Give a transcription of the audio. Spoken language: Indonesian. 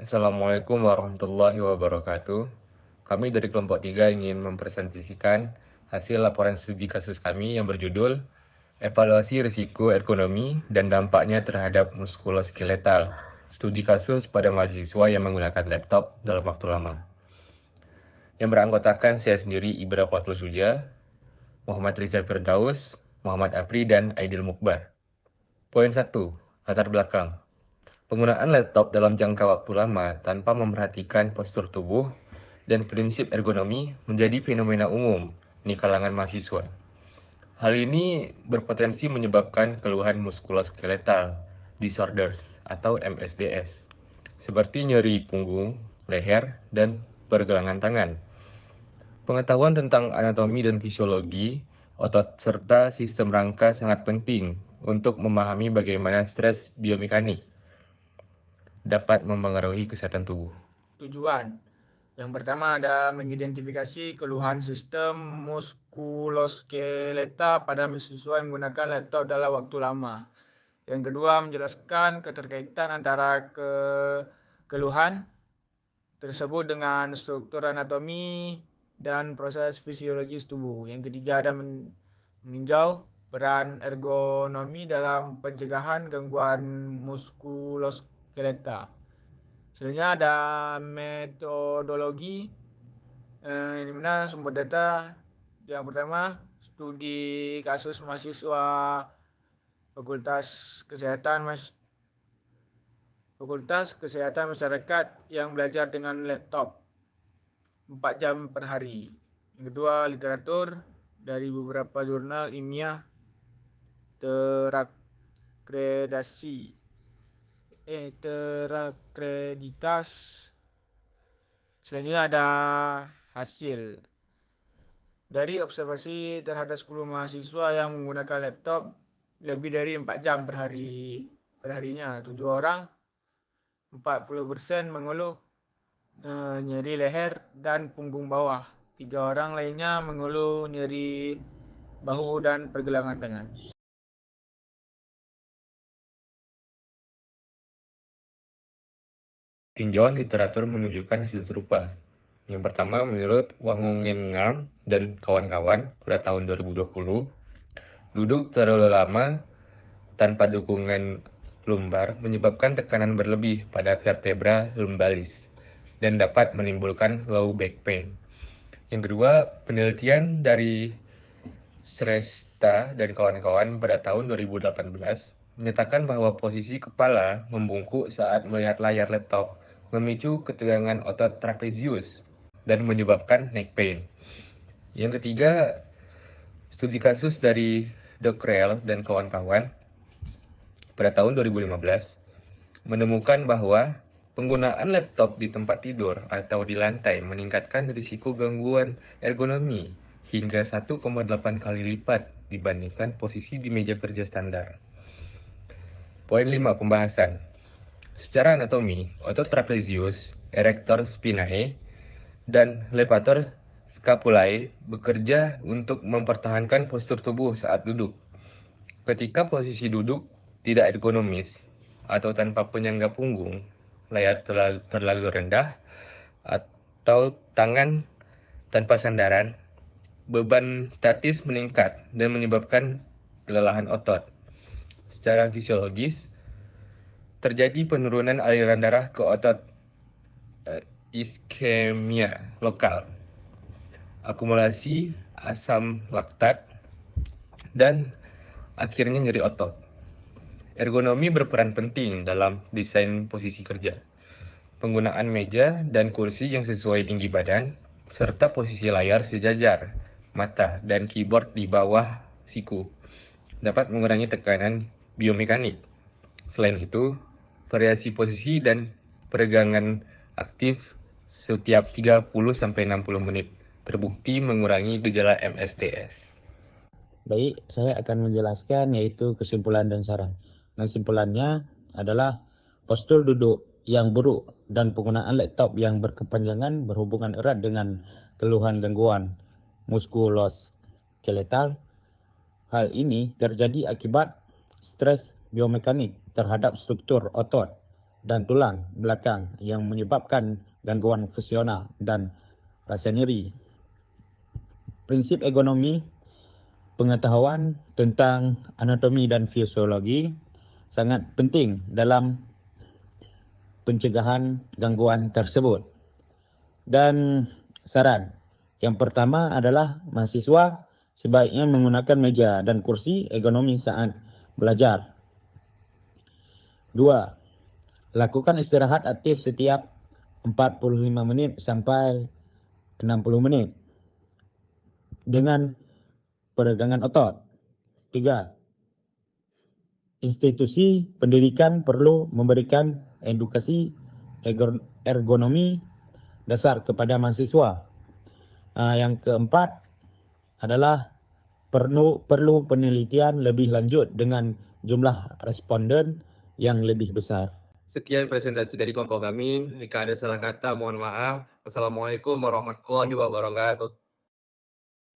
Assalamualaikum warahmatullahi wabarakatuh. Kami dari kelompok 3 ingin mempresentasikan hasil laporan studi kasus kami yang berjudul Evaluasi Risiko Ergonomi dan Dampaknya Terhadap Muskuloskeletal. Studi kasus pada mahasiswa yang menggunakan laptop dalam waktu lama. Yang beranggotakan saya sendiri, Ibra Qatul Suja, Muhammad Rizal Firdaus, Muhammad Apri, dan Aidil Mukbar. Poin 1. Latar belakang. Penggunaan laptop dalam jangka waktu lama tanpa memperhatikan postur tubuh dan prinsip ergonomi menjadi fenomena umum di kalangan mahasiswa. Hal ini berpotensi menyebabkan keluhan muskuloskeletal disorders atau MSDS, seperti nyeri punggung, leher, dan pergelangan tangan. Pengetahuan tentang anatomi dan fisiologi otot serta sistem rangka sangat penting untuk memahami bagaimana stres biomekanik dapat mempengaruhi kesehatan tubuh. Tujuan. Yang pertama ada mengidentifikasi keluhan sistem muskuloskeletal pada mahasiswa yang menggunakan laptop dalam waktu lama. Yang kedua menjelaskan keterkaitan antara keluhan tersebut dengan struktur anatomi dan proses fisiologis tubuh. Yang ketiga ada meninjau peran ergonomi dalam pencegahan gangguan muskuloskeletal. Selanjutnya ada metodologi, di mana sumber data yang pertama studi kasus mahasiswa Fakultas Kesehatan Masyarakat yang belajar dengan laptop 4 jam per hari. Yang kedua literatur dari beberapa jurnal ilmiah terakreditas. Selanjutnya ada hasil dari observasi terhadap 10 mahasiswa yang menggunakan laptop lebih dari 4 jam per harinya. 7 orang 40% mengeluh nyeri leher dan punggung bawah. 3 orang lainnya mengeluh nyeri bahu dan pergelangan tangan. Tinjauan literatur menunjukkan hasil serupa. Yang pertama, menurut Wangungenngam dan kawan-kawan pada tahun 2020, duduk terlalu lama tanpa dukungan lumbar menyebabkan tekanan berlebih pada vertebra lumbalis dan dapat menimbulkan low back pain. Yang kedua, penelitian dari Shrestha dan kawan-kawan pada tahun 2018 menyatakan bahwa posisi kepala membungkuk saat melihat layar laptop memicu ketegangan otot trapezius dan menyebabkan neck pain. Yang ketiga, studi kasus dari Dockrell dan kawan-kawan pada tahun 2015 menemukan bahwa penggunaan laptop di tempat tidur atau di lantai meningkatkan risiko gangguan ergonomi hingga 1,8 kali lipat dibandingkan posisi di meja kerja standar. Poin 5. Pembahasan. Secara anatomi, otot trapezius, erector spinae, dan levator scapulae bekerja untuk mempertahankan postur tubuh saat duduk. Ketika posisi duduk tidak ergonomis atau tanpa penyangga punggung, layar terlalu rendah, atau tangan tanpa sandaran, beban statis meningkat dan menyebabkan kelelahan otot. Secara fisiologis, terjadi penurunan aliran darah ke otot iskemia lokal, akumulasi asam laktat, dan akhirnya nyeri otot. Ergonomi berperan penting dalam desain posisi kerja, penggunaan meja dan kursi yang sesuai tinggi badan, serta posisi layar sejajar, mata, dan keyboard di bawah siku dapat mengurangi tekanan biomekanik. Selain itu, variasi posisi dan peregangan aktif setiap 30-60 menit terbukti mengurangi gejala MSDS. Baik, saya akan menjelaskan yaitu kesimpulan dan saran. Kesimpulannya adalah postur duduk yang buruk dan penggunaan laptop yang berkepanjangan berhubungan erat dengan keluhan gangguan muskuloskeletal. Hal ini terjadi akibat stres biomekanik terhadap struktur otot dan tulang belakang yang menyebabkan gangguan fungsional dan rasa nyeri. Prinsip ergonomi, pengetahuan tentang anatomi dan fisiologi sangat penting dalam pencegahan gangguan tersebut. Dan saran yang pertama adalah mahasiswa sebaiknya menggunakan meja dan kursi ergonomi saat belajar. 2. Lakukan istirahat aktif setiap 45 menit sampai 60 menit dengan peregangan otot. 3. Institusi pendidikan perlu memberikan edukasi ergonomi dasar kepada mahasiswa. Yang keempat adalah perlu penelitian lebih lanjut dengan jumlah responden yang lebih besar. Sekian presentasi dari kelompok kami. Jika ada salah kata, mohon maaf. Wassalamualaikum warahmatullahi wabarakatuh.